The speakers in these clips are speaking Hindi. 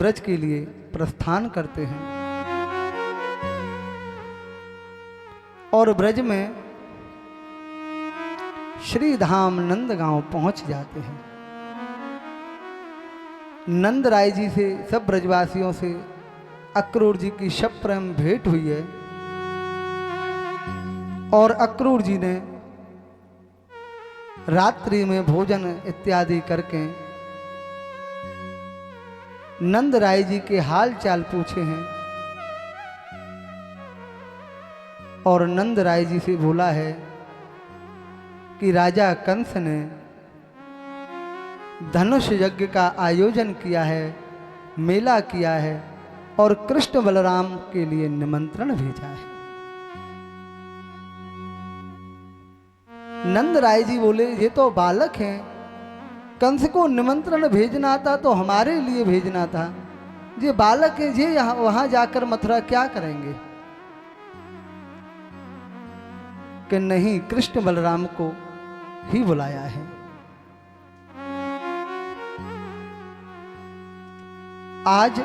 ब्रज के लिए प्रस्थान करते हैं और ब्रज में श्री धाम नंदगांव पहुंच जाते हैं। नंद राय जी से, सब ब्रजवासियों से अक्रूर जी की शब प्रेम भेंट हुई है और अक्रूर जी ने रात्रि में भोजन इत्यादि करके नंद राय जी के हाल चाल पूछे हैं और नंद राय जी से बोला है कि राजा कंस ने धनुष यज्ञ का आयोजन किया है, मेला किया है और कृष्ण बलराम के लिए निमंत्रण भेजा है। नंद राय जी बोले, ये तो बालक हैं, कंस को निमंत्रण भेजना था तो हमारे लिए भेजना था। ये बालक है, ये यहाँ वहां जाकर मथुरा क्या करेंगे? कि नहीं, कृष्ण बलराम को ही बुलाया है। आज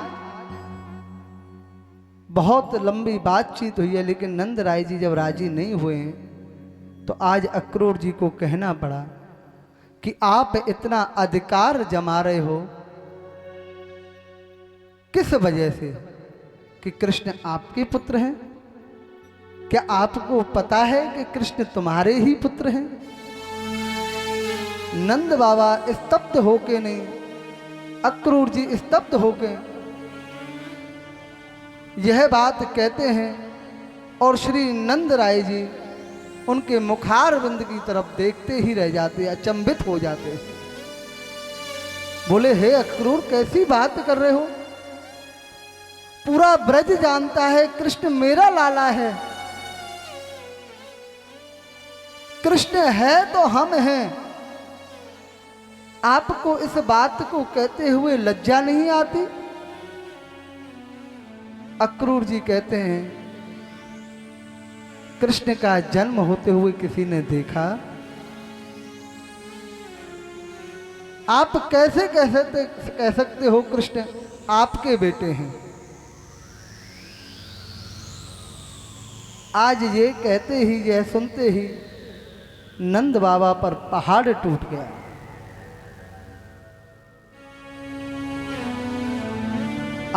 बहुत लंबी बातचीत हुई है, लेकिन नंद राय जी जब राजी नहीं हुए हैं तो आज अक्रूर जी को कहना पड़ा कि आप इतना अधिकार जमा रहे हो किस वजह से? कि कृष्ण आपके पुत्र हैं। क्या आपको पता है कि कृष्ण तुम्हारे ही पुत्र हैं? नंद बाबा स्तब्ध होके नहीं, अक्रूर जी स्तब्ध होके यह बात कहते हैं और श्री नंद राय जी उनके मुखारविंद की तरफ देखते ही रह जाते, अचंभित हो जाते। बोले, हे अक्रूर, कैसी बात कर रहे हो? पूरा ब्रज जानता है कृष्ण मेरा लाला है। कृष्ण है तो हम हैं। आपको इस बात को कहते हुए लज्जा नहीं आती? अक्रूर जी कहते हैं, कृष्ण का जन्म होते हुए किसी ने देखा? आप कैसे कह सकते हो कृष्ण आपके बेटे हैं? आज ये कहते ही, यह सुनते ही नंद बाबा पर पहाड़ टूट गया।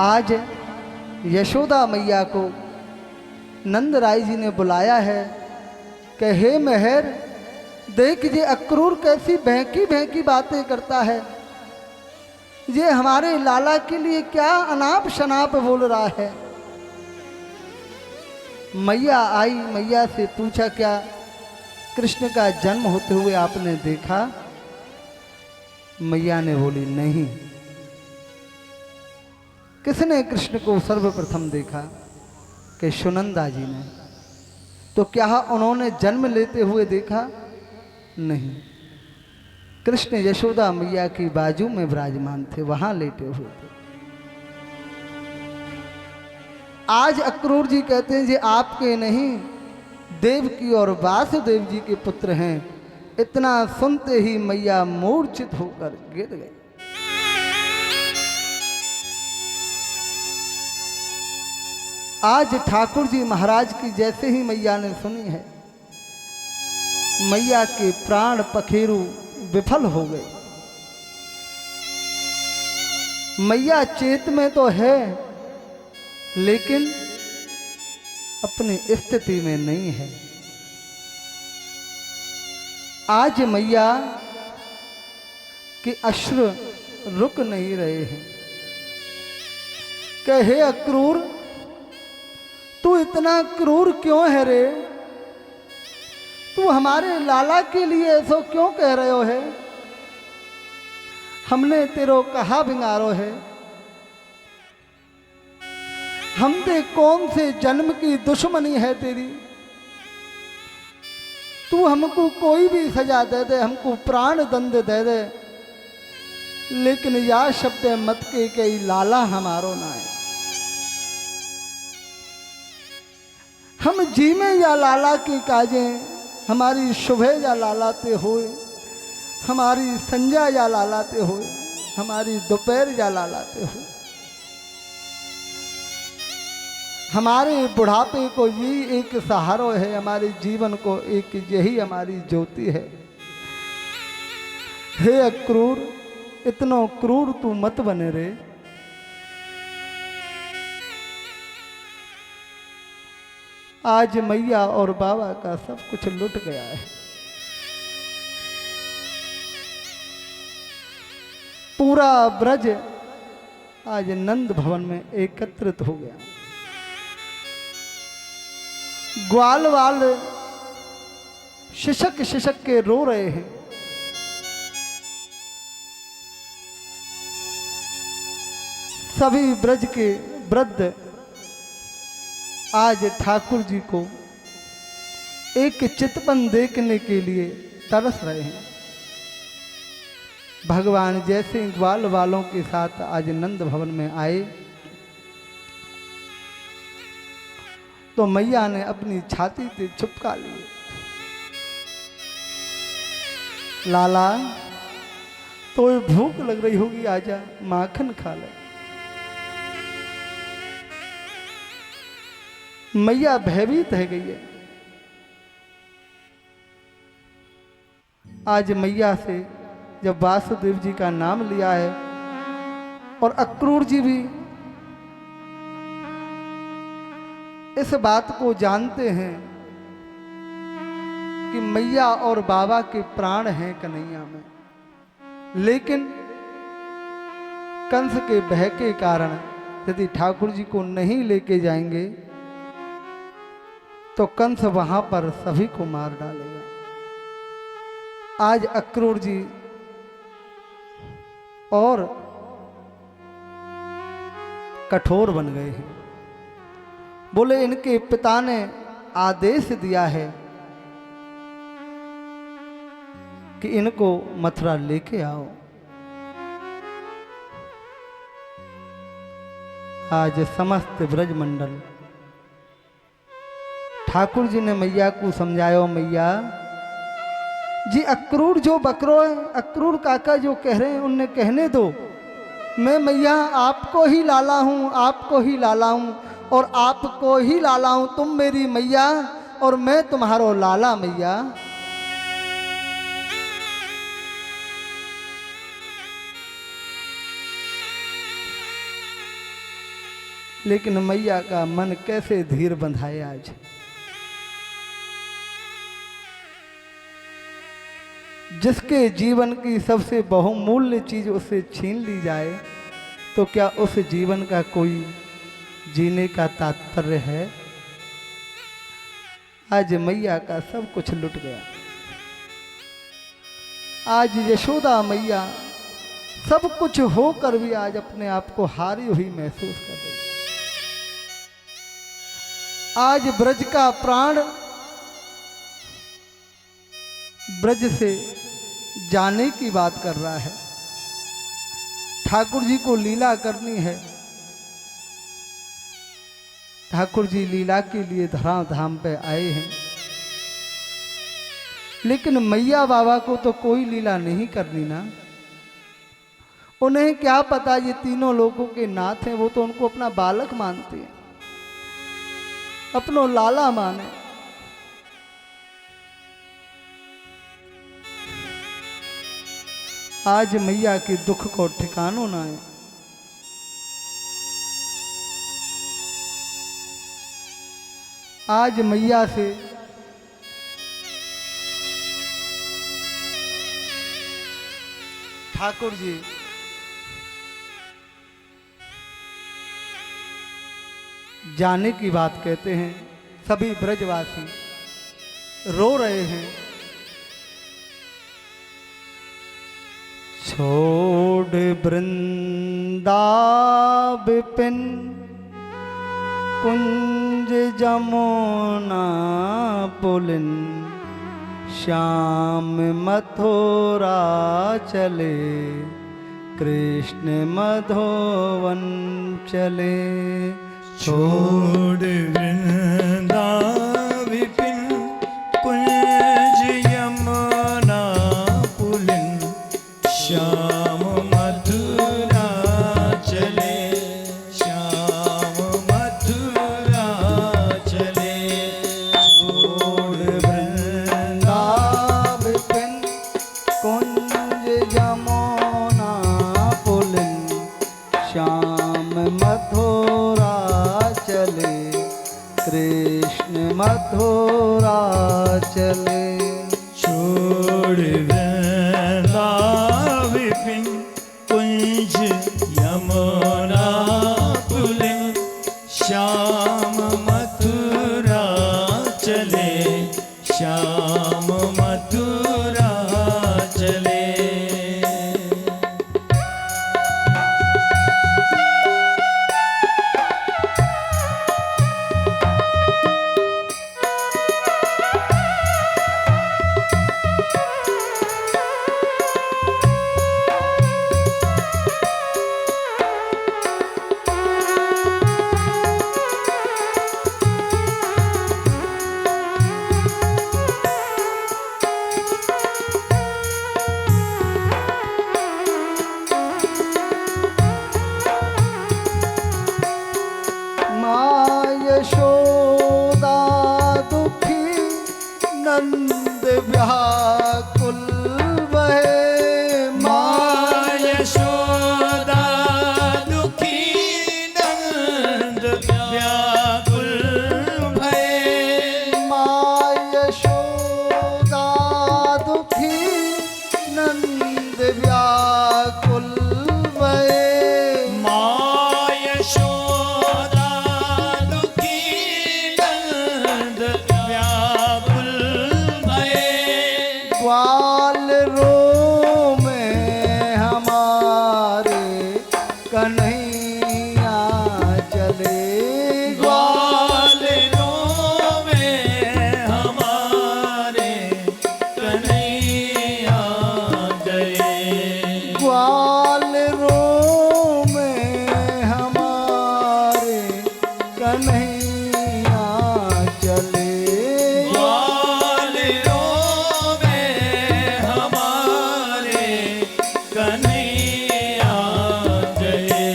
आज यशोदा मैया को नंद राय जी ने बुलाया है कि हे मेहर, देख ये अक्रूर कैसी भैंकी भैंकी बातें करता है। ये हमारे लाला के लिए क्या अनाप शनाप बोल रहा है। मैया आई, मैया से पूछा, क्या कृष्ण का जन्म होते हुए आपने देखा? मैया ने बोली, नहीं। किसने कृष्ण को सर्वप्रथम देखा? कि सुनंदा जी ने। तो क्या उन्होंने जन्म लेते हुए देखा? नहीं। कृष्ण यशोदा मैया की बाजू में विराजमान थे, वहां लेटे हुए थे। आज अक्रूर जी कहते हैं, ये आपके नहीं, देवकी और वासुदेव जी के पुत्र हैं। इतना सुनते ही मैया मूर्छित होकर गिर गई। आज ठाकुर जी महाराज की जैसे ही मैया ने सुनी है, मैया के प्राण पखेरु विफल हो गए। मैया चेत में तो है, लेकिन अपनी स्थिति में नहीं है। आज मैया के अश्रु रुक नहीं रहे हैं। कहे, अक्रूर, तू इतना क्रूर क्यों है रे? तू हमारे लाला के लिए ऐसा क्यों कह रहे हो है? हमने तेरो कहा बिंगारो है। हम ते कौन से जन्म की दुश्मनी है तेरी? तू हमको कोई भी सजा दे दे, हमको प्राण दंड दे दे, लेकिन या शब्द मत के लाला हमारो ना है। हम जीमे या लाला की काजे, हमारी सुबह या लालाते होए, हमारी संजा या लालाते होए, हमारी दोपहर या लालाते हो। हमारे बुढ़ापे को यही एक सहारा है, हमारे जीवन को एक यही हमारी ज्योति है। हे अक्रूर, इतना क्रूर तू मत बने रे। आज मैया और बाबा का सब कुछ लुट गया है। पूरा ब्रज आज नंद भवन में एकत्रित हो गया। ग्वाल वाल शिशक शिशक के रो रहे हैं। सभी ब्रज के वृद्ध आज ठाकुर जी को एक चितपन देखने के लिए तरस रहे हैं। भगवान जैसे ग्वाल वालों के साथ आज नंद भवन में आए तो मैया ने अपनी छाती से चिपका लिए। लाला, तो भूख लग रही होगी, आजा माखन खा ले। मैया भयभीत है गई है। आज मैया से जब वासुदेव जी का नाम लिया है और अक्रूर जी भी इस बात को जानते हैं कि मैया और बाबा के प्राण हैं कन्हैया में, लेकिन कंस के भय के कारण यदि ठाकुर जी को नहीं लेके जाएंगे तो कंस वहां पर सभी को मार डालेगा। आज अक्रूर जी और कठोर बन गए हैं। बोले इनके पिता ने आदेश दिया है कि इनको मथुरा लेके आओ। आज समस्त ब्रजमंडल ठाकुर जी ने मैया को समझायो, मैया जी अक्रूर जो बकरो है, अक्रूर काका जो कह रहे हैं उन्हें कहने दो। मैं मैया आपको ही लाला हूं, आपको ही लाला हूं और आपको ही लाला हूं। तुम मेरी मैया और मैं तुम्हारो लाला मैया। लेकिन मैया का मन कैसे धीर बंधाए। आज जिसके जीवन की सबसे बहुमूल्य चीज उससे छीन ली जाए तो क्या उस जीवन का कोई जीने का तात्पर्य है। आज मैया का सब कुछ लुट गया। आज यशोदा मैया सब कुछ होकर भी आज अपने आप को हारी हुई महसूस कर रही। आज ब्रज का प्राण ब्रज से जाने की बात कर रहा है। ठाकुर जी को लीला करनी है। ठाकुर जी लीला के लिए धरा धाम पे आए हैं, लेकिन मैया बाबा को तो कोई लीला नहीं करनी ना। उन्हें क्या पता ये तीनों लोगों के नाथ हैं। वो तो उनको अपना बालक मानते हैं, अपनो लाला माने। आज मैया के दुख को ठिकानो ना है। आज मैया से ठाकुर जी जाने की बात कहते हैं। सभी ब्रजवासी रो रहे हैं। छोड़ वृंदा विपिन कुंज जमुना पुलिन, श्याम मथुरा चले कृष्ण मधोवन चले। छोड़ वृंदा विपिन कुंज यमुना पुलिन, श्याम मथुरा चले श्याम मथुरा मथुरा चले, कृष्ण मथुरा चले। छोड़ वृंदा विपिन कुंज यमुना पुलिन, श्याम मथुरा चले, श्याम मथुरा चले। यशोदा दुखी नंद व्याकुल भये, माँ यशोदा दुखी नंद व्याकुल भये, माँ यशोदा दुखी नंद व्याकुल भये, माँ यशोदा दुखी नंद व्याकुल भये, ग्वाल रो में हमारे कन्हैया चले, ग्वाल रोवे हमारे कन्हैया गए, ग्वाल रो में हमारे कन्हैया चले, ग्वाल रोवे हमारे कन्हैया गए।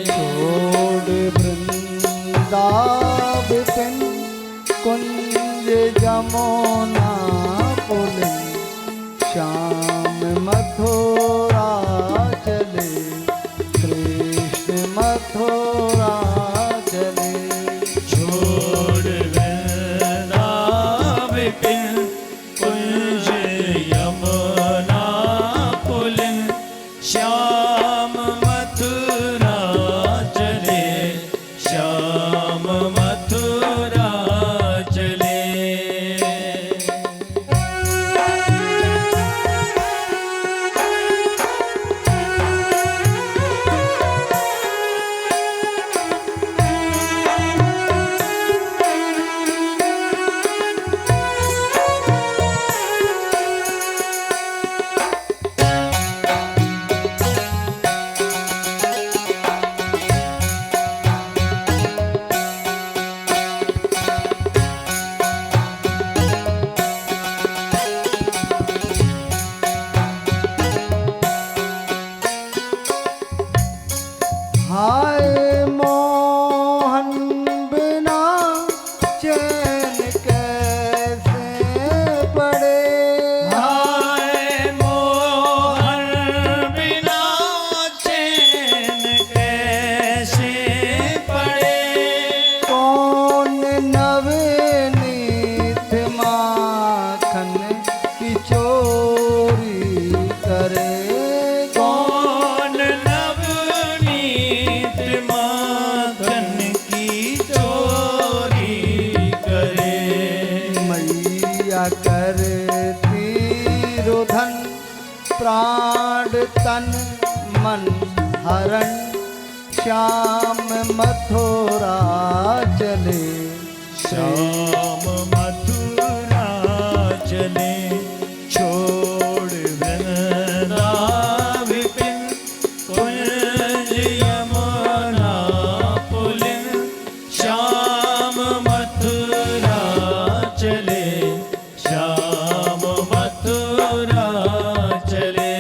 छोड़ वृंदा विपिन कुंज जमुना पुलिन, श्याम मथुरा चले, कृष्ण मथुरा चले। छोड़ वृंदा विपिन कुंज यमुना पुलिन, श्याम मथुरा चले, श्याम मथुरा चले। हाय मोहन बिना चैन कैसे पड़े, हाय मोहन बिना चैन कैसे पड़े, कौन नवनीत माखन की चोरी करे, कौन नवनीत माखन की चोरी करे, मैया करती रुधन प्राण तन मन हरण, श्याम मथुरा चले, श्याम मथुरा चले। छोड़ वृंदा विपिन कुंज यमुना पुलिन, श्याम मथुरा चले, श्याम मथुरा चले।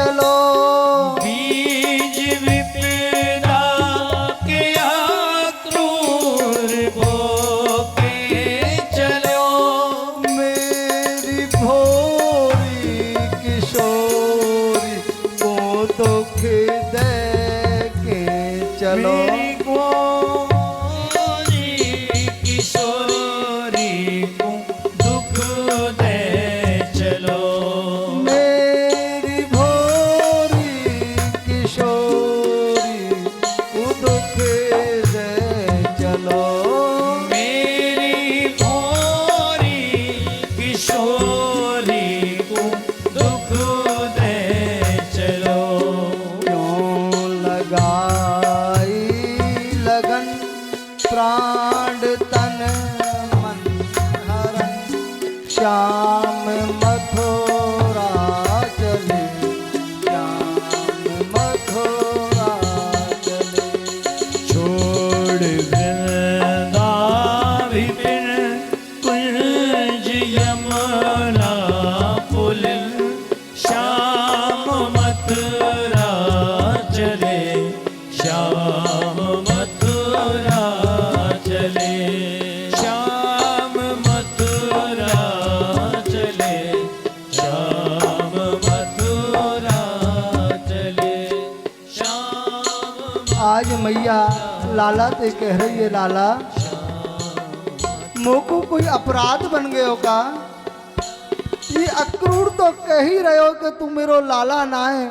चलो। बीज विपदा के अक्रूर बो के चलो। मेरी भोरी किशोरी को दुख दे के चलो। मेरी गोरी किशोरी को दुख दे चलो। मेरी भोरी किशोरी को दुख दे चलो। मेरी भोरी किशोरी को दुख दे चलो। क्यों लगाई लगन प्राण तन मन हरन। श्याम मथुरा चले, श्याम मथुरा चले। छोड़ वृंदा विपिन कुंज यमुना पुलिन। श्याम मथुरा चले, श्याम मथुरा चले। श्याम मथुरा चले, श्याम मथुरा चले। श्याम आज मैया लाला ते कह रही है, लाला मोको कोई अपराध बन गयो का? ये अक्रूर तो कह ही रहे हो कि तू मेरो लाला ना है,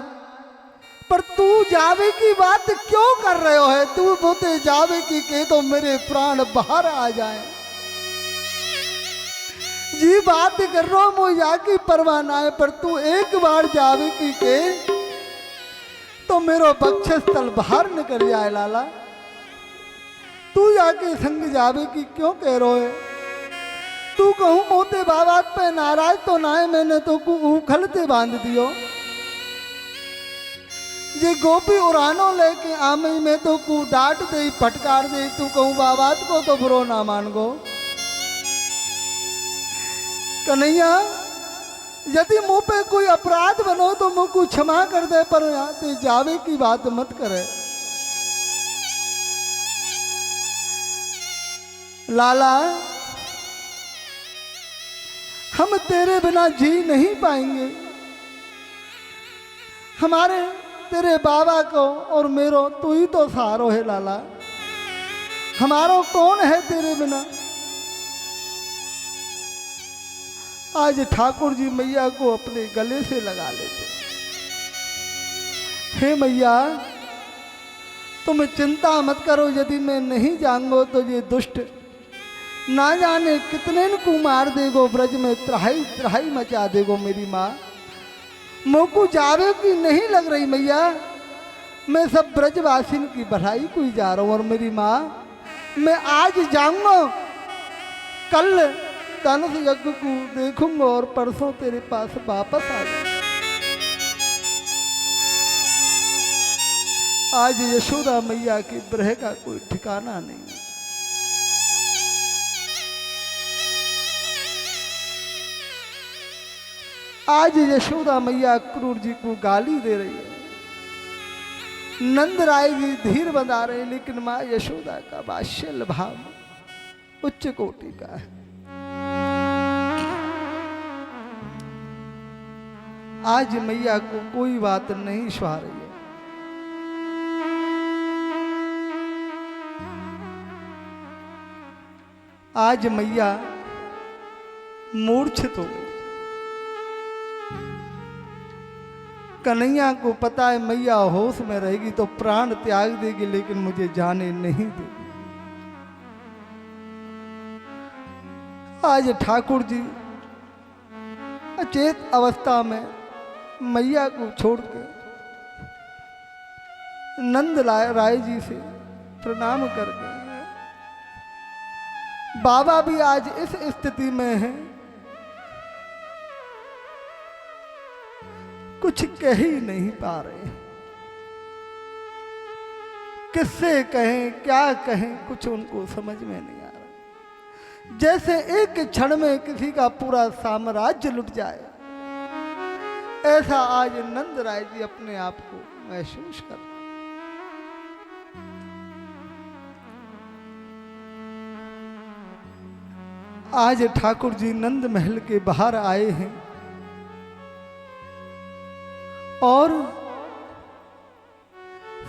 पर तू जावे की बात क्यों कर रहे हो है? तू बोते जावे की के तो मेरे प्राण बाहर आ जाए। जी बात कर रहा मो या की परवाह ना है, पर तू एक बार जावे की के तो मेरो बक्षस्थल बाहर निकल जाए। लाला तू जाके संग जावे की क्यों कह रहे है? तू कहूं मोते बाबात पे नाराज तो ना है, मैंने तो उखलते बांध दियो। जे गोपी उड़ानो लेके आमई में तो कु डांट दे फटकार दे, तू कहूं बाबात को तो बुरो ना मान गो। कन्हैया यदि मुंह पे कोई अपराध बनो तो मुंह को क्षमा कर दे, पर आते जावे की बात मत करे। लाला हम तेरे बिना जी नहीं पाएंगे। हमारे तेरे बाबा को और मेरो तू ही तो सहारो है। लाला हमारो कौन है तेरे बिना? आज ठाकुर जी मैया को अपने गले से लगा लेते। हे मैया तुम चिंता मत करो, यदि मैं नहीं जाऊंगा तो ये दुष्ट ना जाने कितने को मार देगो, ब्रज में त्राही त्राही मचा देगो। मेरी माँ मोकू जावे की नहीं लग रही मैया, मैं सब ब्रजवासिन की भलाई को ही जा रहा हूँ। और मेरी माँ मैं आज जाऊंगा, कल धनुष यज्ञ को देखूंगा और परसों तेरे पास वापस आ जाऊंगा। आज यशोदा मैया की ब्रह का कोई ठिकाना नहीं। आज यशोदा मैया क्रूर जी को गाली दे रही है, नंद राय जी धीर बना रहे हैं, लेकिन माँ यशोदा का वात्सल्य भाव उच्च कोटि का है। आज मैया को कोई बात नहीं सुहा रही है। आज मैया मूर्छित हो गई। कन्हैया को पता है मैया होश में रहेगी तो प्राण त्याग देगी, लेकिन मुझे जाने नहीं देगी। आज ठाकुर जी अचेत अवस्था में मैया को छोड़कर नंद राय जी से प्रणाम करके, बाबा भी आज इस स्थिति में है, कुछ कह ही नहीं पा रहे। किससे कहें क्या कहें, कुछ उनको समझ में नहीं आ रहा। जैसे एक क्षण में किसी का पूरा साम्राज्य लुट जाए, ऐसा आज नंद राय जी अपने आप को महसूस कर। आज ठाकुर जी नंद महल के बाहर आए हैं और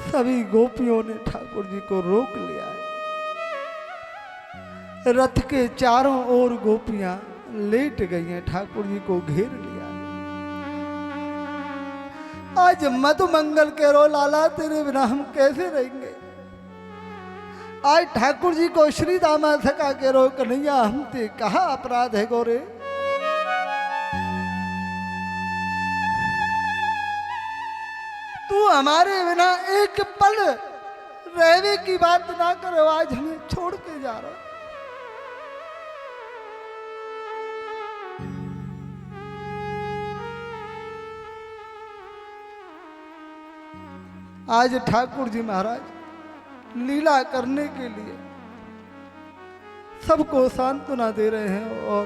सभी गोपियों ने ठाकुर जी को रोक लिया है। रथ के चारों ओर गोपियां लेट गई हैं, ठाकुर जी को घेर लिया है। आज मधुमंगल के रो लाला तेरे बिना हम कैसे रहेंगे। आज ठाकुर जी को श्री दामा थका के रो कन्हैया हम ते कहा अपराध है गोरे। तू हमारे बिना एक पल रहने की बात ना करो, आज हमें छोड़ के जा रहा। आज ठाकुर जी महाराज लीला करने के लिए सबको सांत्वना दे रहे हैं और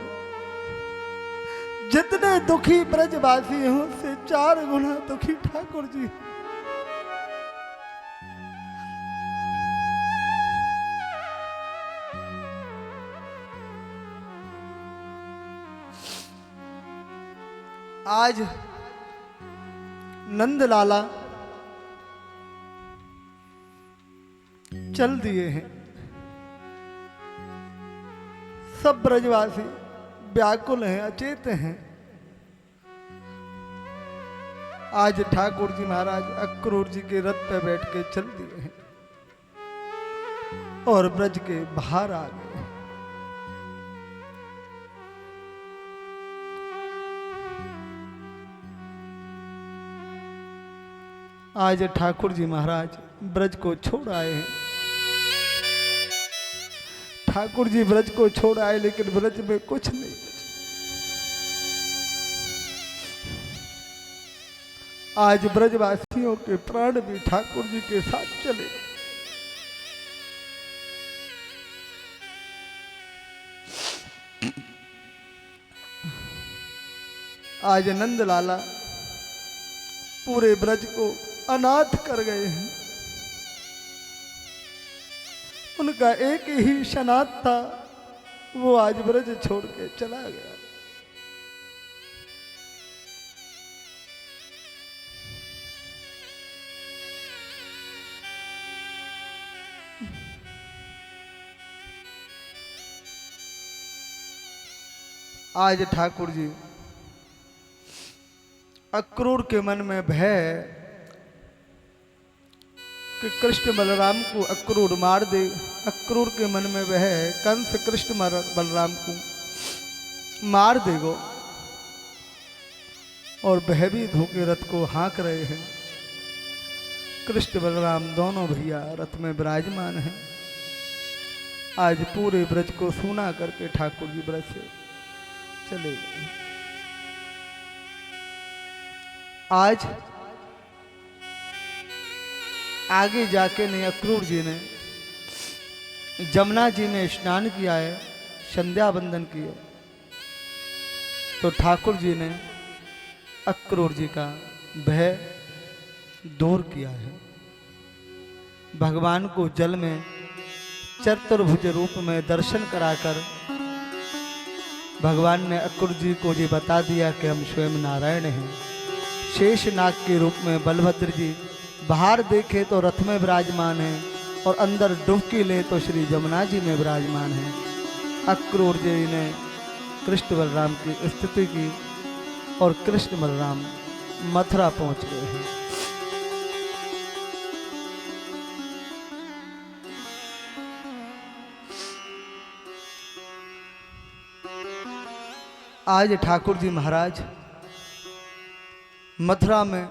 जितने दुखी ब्रजवासी हैं उससे 4 गुना दुखी ठाकुर जी। आज नंदलाला चल दिए हैं। सब ब्रजवासी व्याकुल हैं, अचेत हैं। आज ठाकुर जी महाराज अक्रूर जी के रथ पे बैठ के चल दिए हैं और ब्रज के बाहर आ गए। आज ठाकुर जी महाराज ब्रज को छोड़ आए हैं। ठाकुर जी ब्रज को छोड़ आए लेकिन ब्रज में कुछ नहीं बचा। आज ब्रजवासियों के प्राण भी ठाकुर जी के साथ चले। आज नंदलाला पूरे ब्रज को अनाथ कर गए हैं। उनका एक ही शनात था, वो आज ब्रज छोड़ के चला गया। आज ठाकुर जी अक्रूर के मन में भय कि कृष्ण बलराम को अक्रूर मार दे। अक्रूर के मन में वह है कंस कृष्ण बलराम को मार देगो और भयभीत होकर रथ को हाँक रहे हैं। कृष्ण बलराम दोनों भैया रथ में विराजमान हैं। आज पूरे ब्रज को सूना करके ठाकुर जी ब्रज से चले गए। आज आगे जाके ने अक्रूर जी ने जमुना जी में स्नान किया है, संध्या वंदन किया, तो ठाकुर जी ने अक्रूर जी का भय दूर किया है। भगवान को जल में चतुर्भुज रूप में दर्शन कराकर भगवान ने अक्रूर जी को ये बता दिया कि हम स्वयं नारायण हैं। शेष नाग के रूप में बलभद्र जी बाहर देखे तो रथ में विराजमान है और अंदर डुबकी ले तो श्री जमुना जी में विराजमान है। अक्रूर जी ने कृष्ण बलराम की स्तुति की और कृष्ण बलराम मथुरा पहुंच गए हैं। आज ठाकुर जी महाराज मथुरा में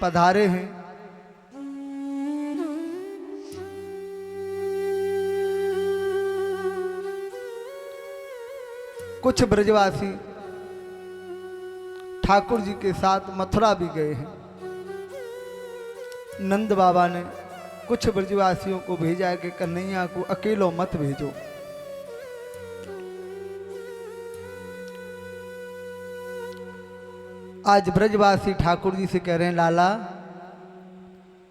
पधारे हैं। कुछ ब्रजवासी ठाकुर जी के साथ मथुरा भी गए हैं। नंद बाबा ने कुछ ब्रजवासियों को भेजा कि कन्हैया को अकेलो मत भेजो। आज ब्रजवासी ठाकुर जी से कह रहे हैं, लाला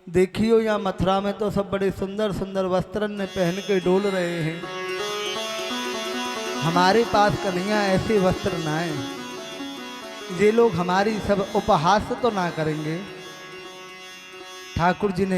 देखियो यहाँ मथुरा में तो सब बड़े सुंदर सुंदर वस्त्र ने पहन के डोल रहे हैं, हमारे पास कन्हैया ऐसे वस्त्र ना है, ये लोग हमारी सब उपहास तो ना करेंगे। ठाकुर जी ने